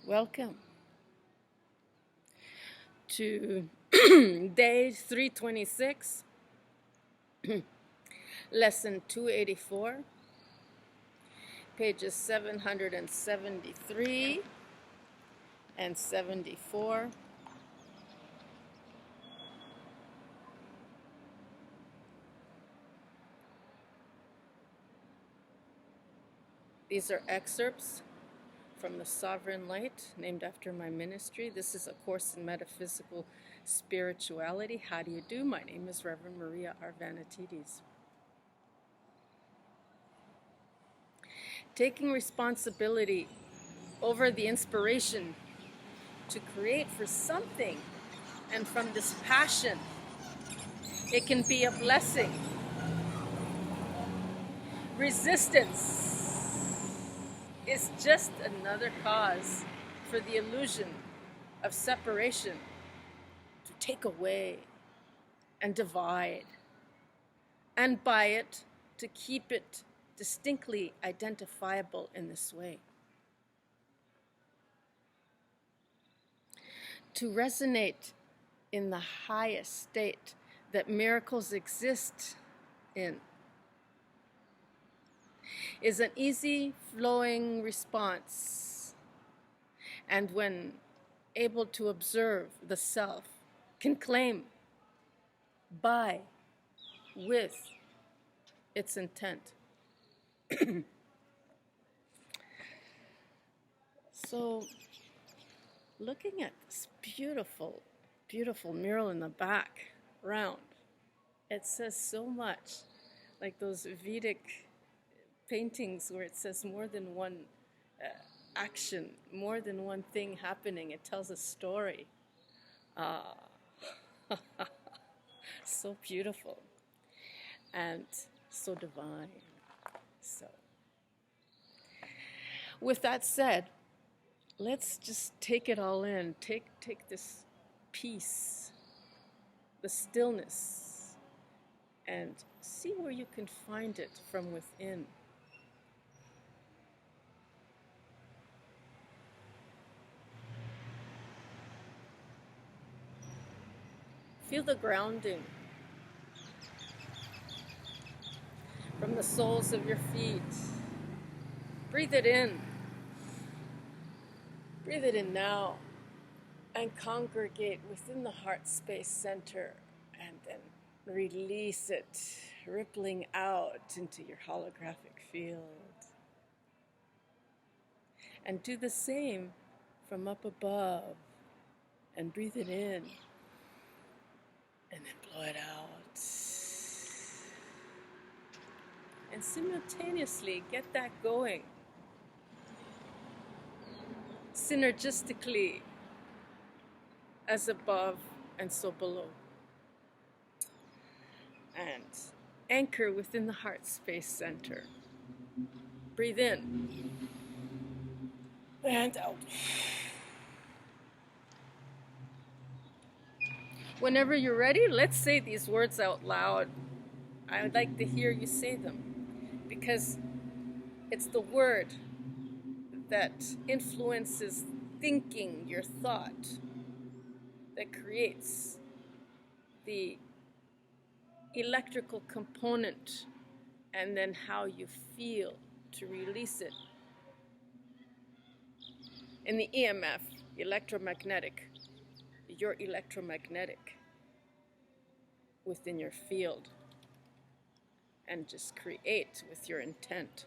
Welcome to Day 326, Lesson 284, pages 773 and 74. These are excerpts from the Sovereign Light, named after my ministry. This is a course in metaphysical spirituality. How do you do? My name is Reverend Maria Arvanitidis. Taking responsibility over the inspiration to create for something, and from this passion, it can be a blessing. Resistance is just another cause for the illusion of separation to take away and divide, and by it to keep it distinctly identifiable in this way. To resonate in the highest state that miracles exist in is an easy flowing response, and when able to observe the self, can claim by, with its intent. So, looking at this beautiful, beautiful mural in the background, it says so much, like those Vedic paintings where it says more than one action, more than one thing happening. It tells a story. So beautiful and so divine. So, with that said, let's just take it all in. Take this peace, the stillness, and see where you can find it from within. Feel the grounding from the soles of your feet. Breathe it in. Breathe it in now and congregate within the heart space center, and then release it, rippling out into your holographic field. And do the same from up above, and breathe it in. And then blow it out. And simultaneously get that going. Synergistically, as above and so below. And anchor within the heart space center. Breathe in. And out. Whenever you're ready, let's say these words out loud. I would like to hear you say them, because it's the word that influences thinking, your thought, that creates the electrical component, and then how you feel to release it in the EMF, electromagnetic. You're electromagnetic within your field, and just create with your intent.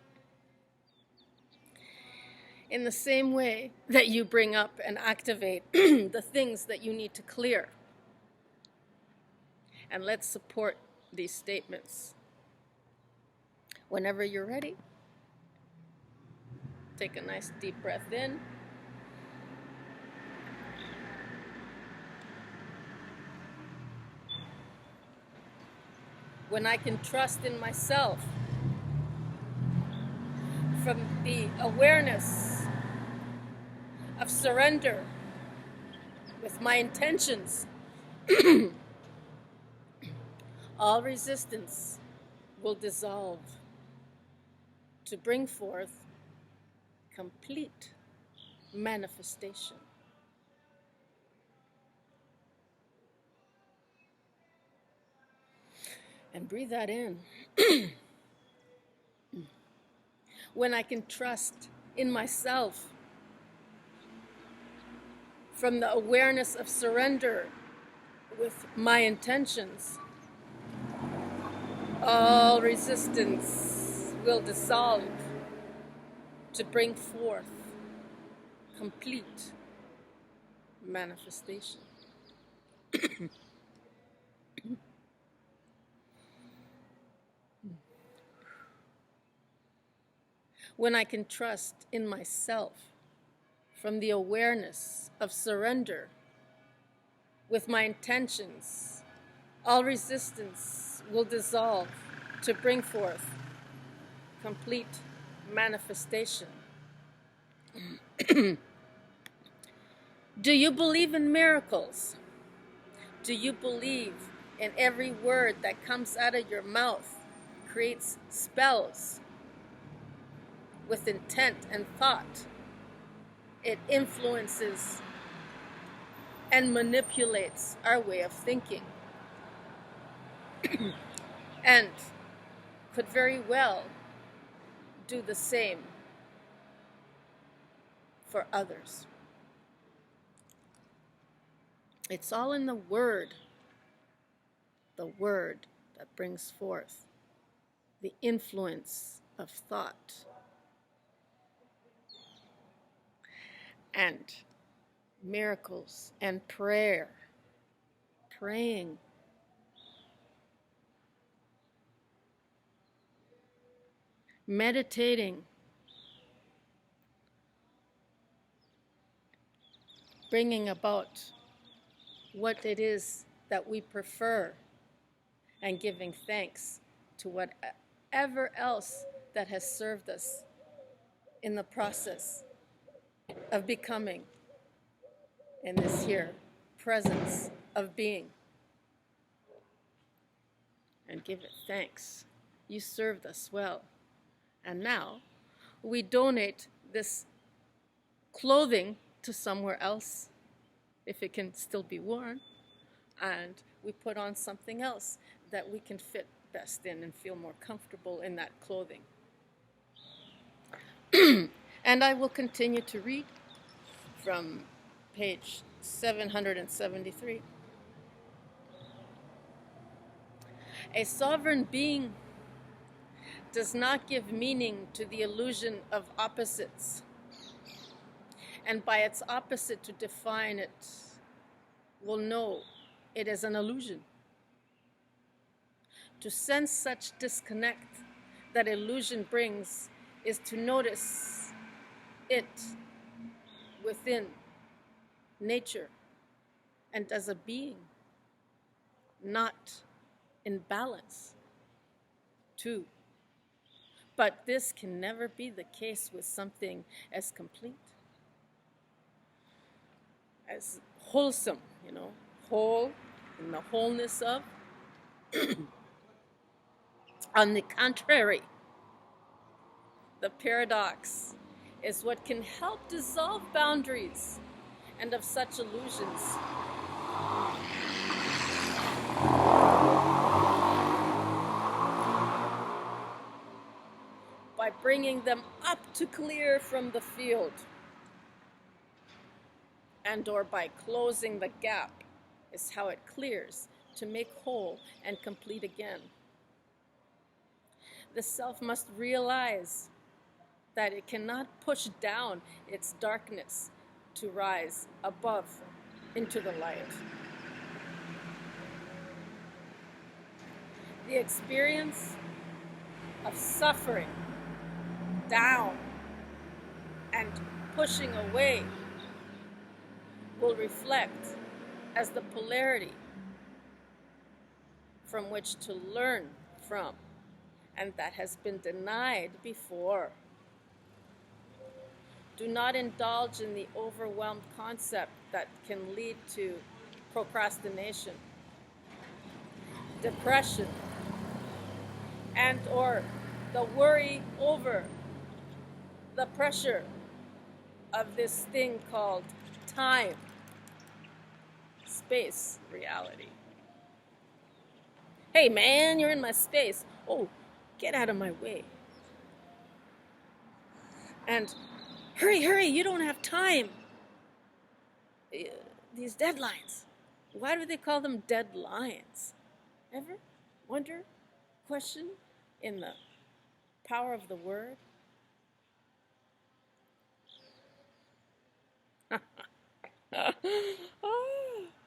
In the same way that you bring up and activate the things that you need to clear. And let's support these statements. Whenever you're ready, take a nice deep breath in. When I can trust in myself, from the awareness of surrender with my intentions, all resistance will dissolve to bring forth complete manifestation. And breathe that in. When I can trust in myself from the awareness of surrender with my intentions, all resistance will dissolve to bring forth complete manifestation. When I can trust in myself from the awareness of surrender with my intentions, all resistance will dissolve to bring forth complete manifestation. Do you believe in miracles? Do you believe in every word that comes out of your mouth creates spells with intent and thought? It influences and manipulates our way of thinking and could very well do the same for others. It's all in the word that brings forth the influence of thought. And miracles and prayer, praying, meditating, bringing about what it is that we prefer and giving thanks to whatever else that has served us in the process of becoming in this here presence of being. And give it thanks. You served us well. And now we donate this clothing to somewhere else, if it can still be worn, and we put on something else that we can fit best in and feel more comfortable in that clothing. And I will continue to read from page 773. A sovereign being does not give meaning to the illusion of opposites, and by its opposite to define it will know it is an illusion. To sense such disconnect that illusion brings is to notice it within nature and as a being, not in balance, too. But this can never be the case with something as complete, as wholesome, whole in the wholeness of. On the contrary, the paradox is what can help dissolve boundaries and of such illusions. By bringing them up to clear from the field, and or by closing the gap is how it clears to make whole and complete again. The self must realize that it cannot push down its darkness to rise above into the light. The experience of suffering down and pushing away will reflect as the polarity from which to learn from, and that has been denied before. Do not indulge in the overwhelmed concept that can lead to procrastination, depression, and or the worry over the pressure of this thing called time, space, reality. Hey man, you're in my space. Oh, get out of my way. And hurry, you don't have time. These deadlines. Why do they call them deadlines? Ever wonder, question in the power of the word?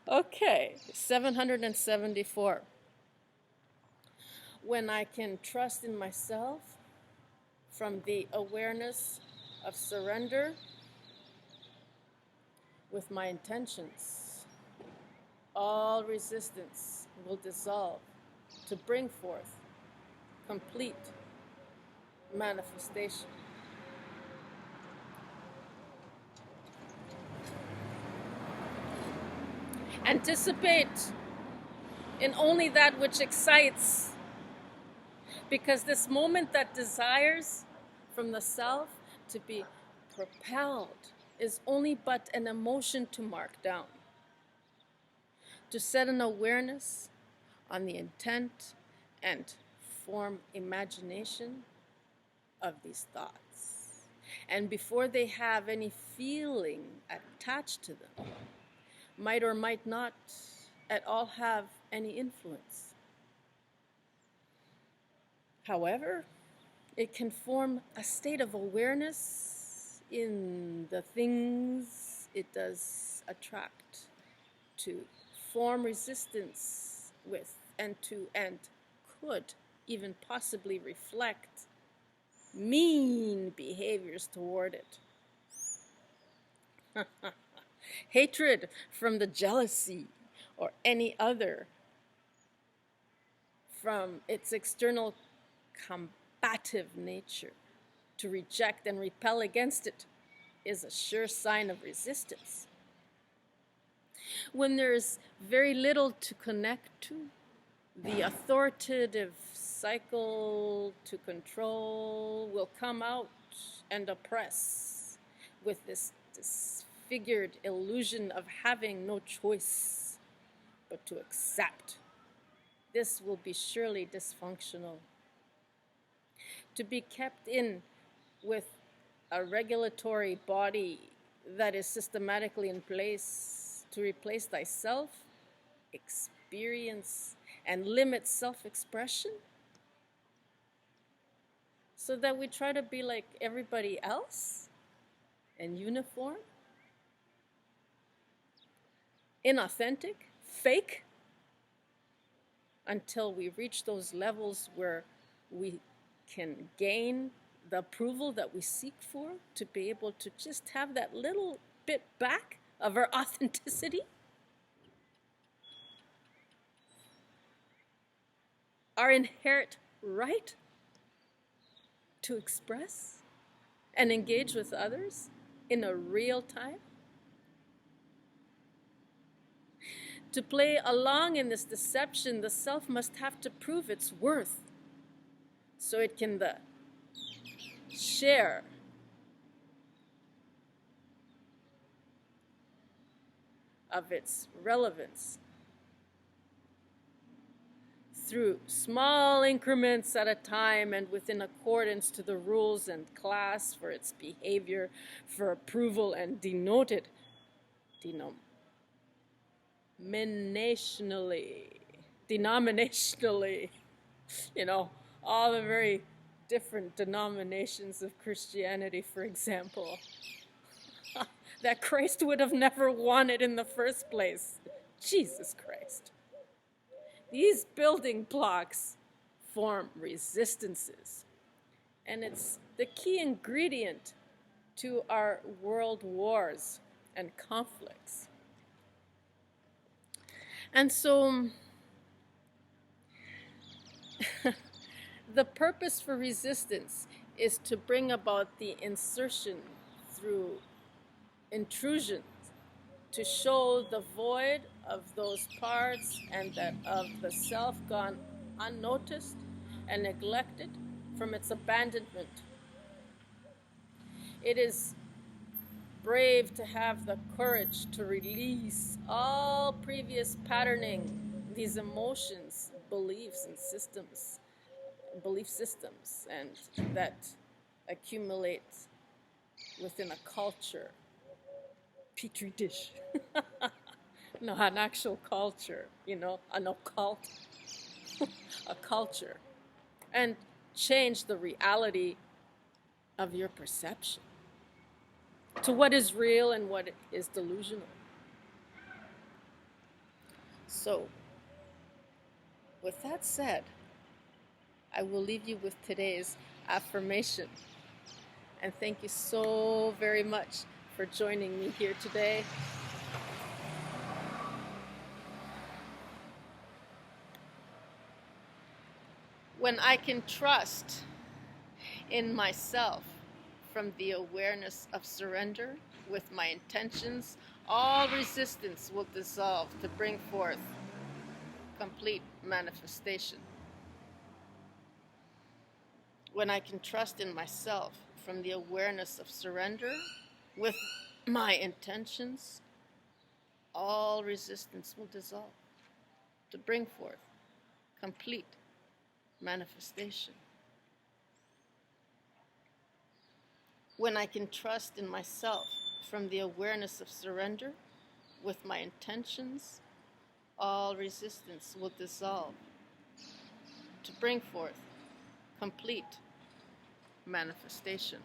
Okay, 774. When I can trust in myself from the awareness of surrender with my intentions, all resistance will dissolve to bring forth complete manifestation. Anticipate in only that which excites, because this moment that desires from the self to be propelled is only but an emotion to mark down, to set an awareness on the intent and form imagination of these thoughts. And before they have any feeling attached to them, might or might not at all have any influence. However, it can form a state of awareness in the things it does attract, to form resistance with, and could even possibly reflect mean behaviors toward it. Hatred from the jealousy or any other from its external combative nature. To reject and repel against it is a sure sign of resistance. When there's very little to connect to, the authoritative cycle to control will come out and oppress with this disfigured illusion of having no choice but to accept. This will be surely dysfunctional. To be kept in with a regulatory body that is systematically in place to replace thyself, experience, and limit self-expression, so that we try to be like everybody else and uniform, inauthentic, fake, until we reach those levels where we can gain the approval that we seek for, to be able to just have that little bit back of our authenticity. Our inherent right to express and engage with others in a real time. To play along in this deception, the self must have to prove its worth so it can share of its relevance through small increments at a time and within accordance to the rules and class for its behavior, for approval and denominationally, all the very different denominations of Christianity, for example, that Christ would have never wanted in the first place. Jesus Christ. These building blocks form resistances, and it's the key ingredient to our world wars and conflicts. And so the purpose for resistance is to bring about the insertion through intrusion, to show the void of those parts and that of the self gone unnoticed and neglected from its abandonment. It is brave to have the courage to release all previous patterning, these emotions, beliefs, and belief systems, and that accumulate within a culture, petri dish. No, an actual culture, an occult, a culture, and change the reality of your perception to what is real and what is delusional. So, with that said, I will leave you with today's affirmation. And thank you so very much for joining me here today. When I can trust in myself from the awareness of surrender with my intentions, all resistance will dissolve to bring forth complete manifestation. When I can trust in myself from the awareness of surrender with my intentions, all resistance will dissolve to bring forth complete manifestation. When I can trust in myself from the awareness of surrender with my intentions, all resistance will dissolve to bring forth complete manifestation.